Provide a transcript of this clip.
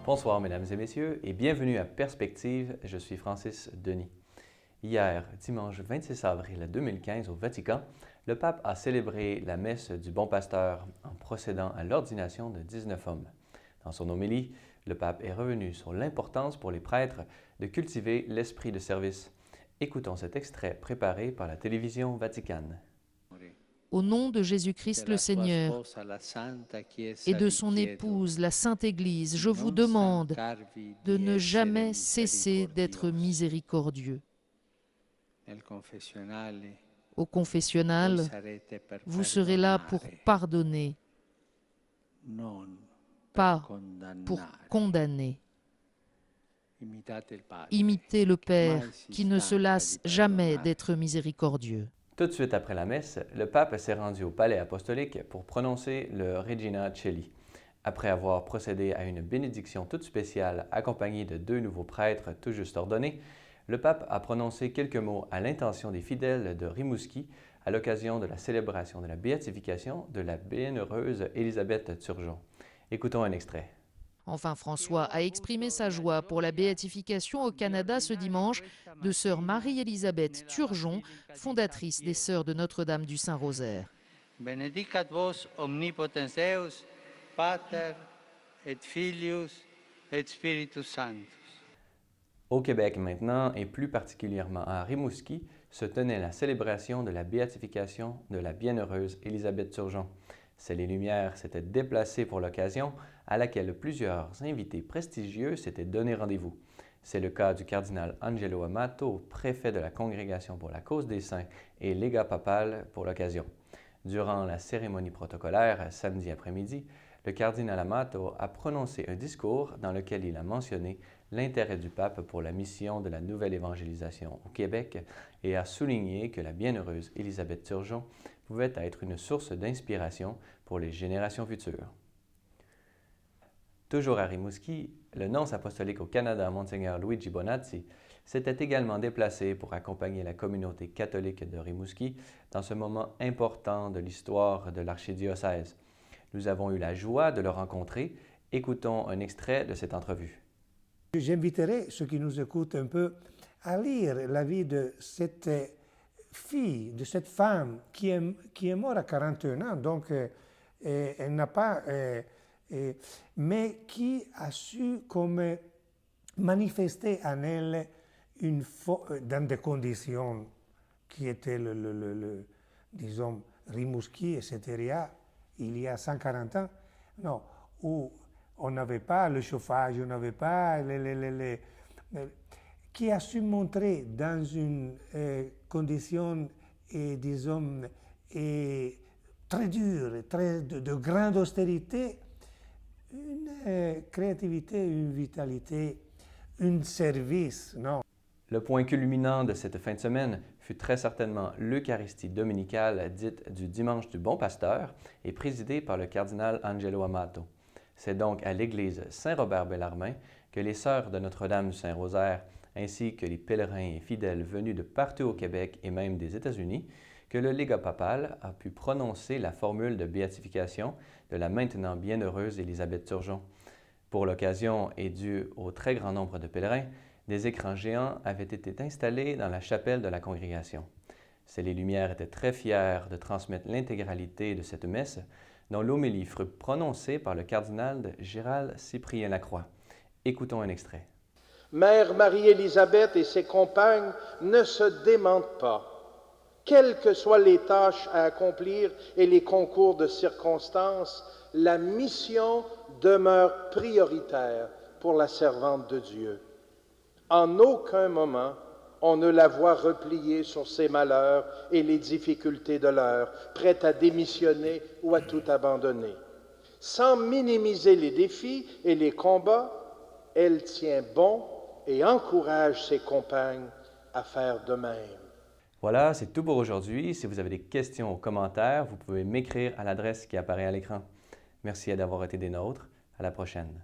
Bonsoir mesdames et messieurs et bienvenue à Perspective, je suis Francis Denis. Hier, dimanche 26 avril 2015 au Vatican, le pape a célébré la messe du Bon Pasteur en procédant à l'ordination de 19 hommes. Dans son homélie, le pape est revenu sur l'importance pour les prêtres de cultiver l'esprit de service. Écoutons cet extrait préparé par la télévision Vaticane. Au nom de Jésus-Christ le Seigneur et de son épouse, la Sainte Église, je vous demande de ne jamais cesser d'être miséricordieux. Au confessionnal, vous serez là pour pardonner, pas pour condamner. Imitez le Père qui ne se lasse jamais d'être miséricordieux. Tout de suite après la messe, le pape s'est rendu au palais apostolique pour prononcer le Regina Coeli. Après avoir procédé à une bénédiction toute spéciale accompagnée de 2 nouveaux prêtres tout juste ordonnés, le pape a prononcé quelques mots à l'intention des fidèles de Rimouski à l'occasion de la célébration de la béatification de la bienheureuse Élisabeth Turgeon. Écoutons un extrait. Enfin, François a exprimé sa joie pour la béatification au Canada ce dimanche de sœur Marie-Élisabeth Turgeon, fondatrice des Sœurs de Notre-Dame du Saint-Rosaire. Benedicat vos omnipotens Deus, Pater et Filius et Spiritus Sanctus. Au Québec maintenant, et plus particulièrement à Rimouski, se tenait la célébration de la béatification de la bienheureuse Élisabeth Turgeon. Celles et Lumières s'étaient déplacées pour l'occasion, à laquelle plusieurs invités prestigieux s'étaient donné rendez-vous. C'est le cas du cardinal Angelo Amato, préfet de la Congrégation pour la cause des saints et légat papal pour l'occasion. Durant la cérémonie protocolaire, samedi après-midi, le cardinal Amato a prononcé un discours dans lequel il a mentionné l'intérêt du pape pour la mission de la nouvelle évangélisation au Québec et a souligné que la bienheureuse Élisabeth Turgeon pouvait être une source d'inspiration pour les générations futures. Toujours à Rimouski, le nonce apostolique au Canada, Monseigneur Luigi Bonazzi, s'était également déplacé pour accompagner la communauté catholique de Rimouski dans ce moment important de l'histoire de l'archidiocèse. Nous avons eu la joie de le rencontrer. Écoutons un extrait de cette entrevue. J'inviterai ceux qui nous écoutent un peu à lire la vie de cette fille, de cette femme qui est morte à 41 ans, donc elle n'a pas... mais qui a su comme manifester en elle dans des conditions qui étaient disons, Rimouski et Céteria, il y a 140 ans, non, où on n'avait pas le chauffage, on n'avait pas qui a su montrer dans une condition, disons, très dure, de grande austérité, une créativité, une vitalité, un service, non? Le point culminant de cette fin de semaine fut très certainement l'Eucharistie dominicale dite du Dimanche du Bon Pasteur et présidée par le cardinal Angelo Amato. C'est donc à l'église Saint-Robert-Bellarmin que les Sœurs de Notre-Dame du Saint-Rosaire, ainsi que les pèlerins et fidèles venus de partout au Québec et même des États-Unis, que le légat papal a pu prononcer la formule de béatification de la maintenant bienheureuse Élisabeth Turgeon. Pour l'occasion et dû au très grand nombre de pèlerins, des écrans géants avaient été installés dans la chapelle de la congrégation. Celles et Lumières étaient très fiers de transmettre l'intégralité de cette messe, dont l'homélie fut prononcée par le cardinal Gérald Cyprien Lacroix. Écoutons un extrait. Mère Marie-Élisabeth et ses compagnes ne se démentent pas. Quelles que soient les tâches à accomplir et les concours de circonstances, la mission demeure prioritaire pour la servante de Dieu. En aucun moment, on ne la voit repliée sur ses malheurs et les difficultés de l'heure, prête à démissionner ou à tout abandonner. Sans minimiser les défis et les combats, elle tient bon et encourage ses compagnes à faire de même. Voilà, c'est tout pour aujourd'hui. Si vous avez des questions ou commentaires, vous pouvez m'écrire à l'adresse qui apparaît à l'écran. Merci d'avoir été des nôtres. À la prochaine.